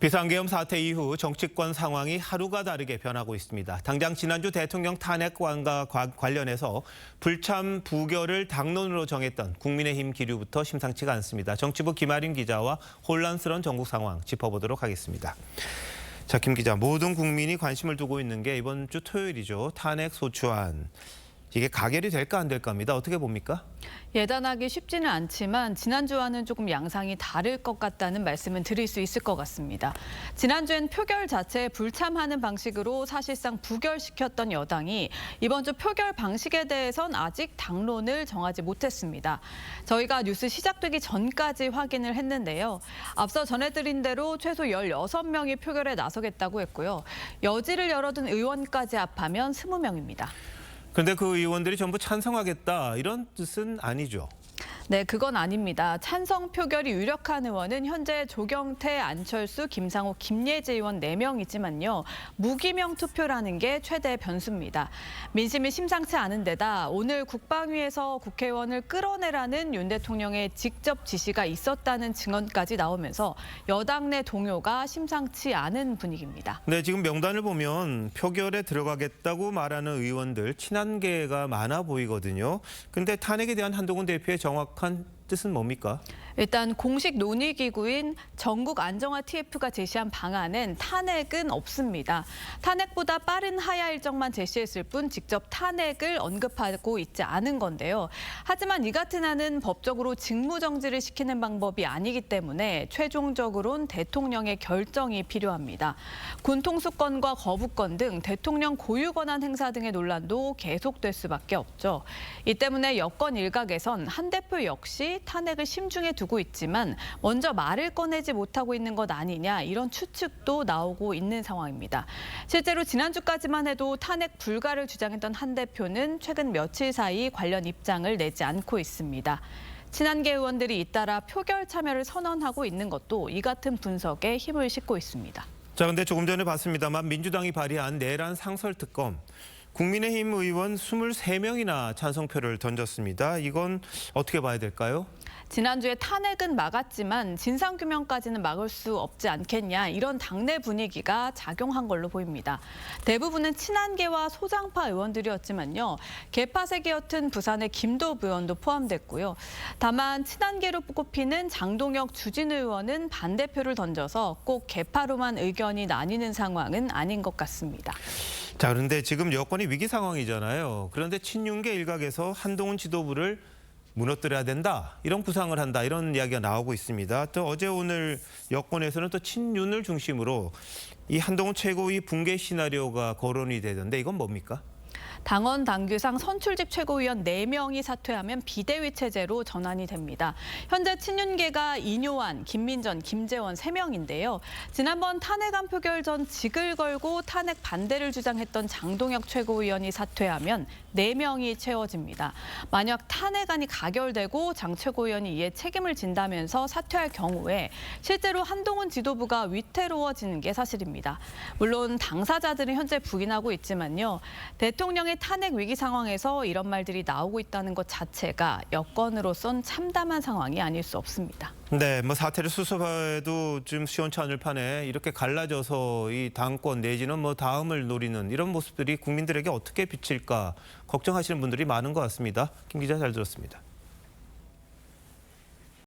비상계엄 사태 이후 정치권 상황이 하루가 다르게 변하고 있습니다. 당장 지난주 대통령 탄핵안과 관련해서 불참 부결을 당론으로 정했던 국민의힘 기류부터 심상치가 않습니다. 정치부 김아린 기자와 혼란스러운 전국 상황 짚어보도록 하겠습니다. 자, 김 기자, 모든 국민이 관심을 두고 있는 게 이번 주 토요일이죠. 탄핵 소추안. 이게 가결이 될까 안 될까입니다. 어떻게 봅니까? 예단하기 쉽지는 않지만 지난주와는 조금 양상이 다를 것 같다는 말씀은 드릴 수 있을 것 같습니다. 지난주엔 표결 자체에 불참하는 방식으로 사실상 부결시켰던 여당이 이번 주 표결 방식에 대해선 아직 당론을 정하지 못했습니다. 저희가 뉴스 시작되기 전까지 확인을 했는데요. 앞서 전해드린 대로 최소 16명이 표결에 나서겠다고 했고요. 여지를 열어둔 의원까지 합하면 20명입니다. 그런데 그 의원들이 전부 찬성하겠다 이런 뜻은 아니죠. 네, 그건 아닙니다. 찬성 표결이 유력한 의원은 현재 조경태, 안철수, 김상호, 김예지 의원 4명이지만요. 무기명 투표라는 게 최대 변수입니다. 민심이 심상치 않은 데다 오늘 국방위에서 국회의원을 끌어내라는 윤 대통령의 직접 지시가 있었다는 증언까지 나오면서 여당 내 동요가 심상치 않은 분위기입니다. 네, 지금 명단을 보면 표결에 들어가겠다고 말하는 의원들 친한계가 많아 보이거든요. 근데 탄핵에 대한 한동훈 대표의 정확한 뜻은 뭡니까? 일단 공식 논의기구인 전국안정화 TF가 제시한 방안은 탄핵은 없습니다. 탄핵보다 빠른 하야 일정만 제시했을 뿐 직접 탄핵을 언급하고 있지 않은 건데요. 하지만 이 같은 안은 법적으로 직무정지를 시키는 방법이 아니기 때문에 최종적으로는 대통령의 결정이 필요합니다. 군 통수권과 거부권 등 대통령 고유 권한 행사 등의 논란도 계속될 수밖에 없죠. 이 때문에 여권 일각에선 한 대표 역시 탄핵을 심중에 두고 있지만 먼저 말을 꺼내지 못하고 있는 것 아니냐 이런 추측도 나오고 있는 상황입니다. 실제로 지난주까지만 해도 탄핵 불가를 주장했던 한 대표는 최근 며칠 사이 관련 입장을 내지 않고 있습니다. 친한계 의원들이 잇따라 표결 참여를 선언하고 있는 것도 이 같은 분석에 힘을 싣고 있습니다. 자, 근데 조금 전에 봤습니다만 민주당이 발의한 내란 상설특검. 국민의힘 의원 23명이나 찬성표를 던졌습니다. 이건 어떻게 봐야 될까요? 지난주에 탄핵은 막았지만 진상규명까지는 막을 수 없지 않겠냐 이런 당내 분위기가 작용한 걸로 보입니다. 대부분은 친한계와 소장파 의원들이었지만요. 개파색이었던 부산의 김도부 의원도 포함됐고요. 다만 친한계로 꼽히는 장동혁, 주진우 의원은 반대표를 던져서 꼭 개파로만 의견이 나뉘는 상황은 아닌 것 같습니다. 자, 그런데 지금 여권이 위기 상황이잖아요. 그런데 친윤계 일각에서 한동훈 지도부를 무너뜨려야 된다, 이런 구상을 한다, 이런 이야기가 나오고 있습니다. 또 어제 오늘 여권에서는 또 친윤을 중심으로 이 한동훈 최고위 붕괴 시나리오가 거론이 되던데 이건 뭡니까? 당원 당규상 선출직 최고위원 4명이 사퇴하면 비대위 체제로 전환이 됩니다. 현재 친윤계가 이뇨한, 김민전, 김재원 3명인데요. 지난번 탄핵안 표결 전 직을 걸고 탄핵 반대를 주장했던 장동혁 최고위원이 사퇴하면 4명이 채워집니다. 만약 탄핵안이 가결되고 장 최고위원이 이에 책임을 진다면서 사퇴할 경우에 실제로 한동훈 지도부가 위태로워지는 게 사실입니다. 물론 당사자들은 현재 부인하고 있지만요. 대통령의 탄핵 위기 상황에서 이런 말들이 나오고 있다는 것 자체가 여권으로선 참담한 상황이 아닐 수 없습니다. 네, 뭐 사태를 수습해도 좀 시원찮을 판에 이렇게 갈라져서 이 당권 내지는 뭐 다음을 노리는 이런 모습들이 국민들에게 어떻게 비칠까 걱정하시는 분들이 많은 것 같습니다. 김 기자 잘 들었습니다.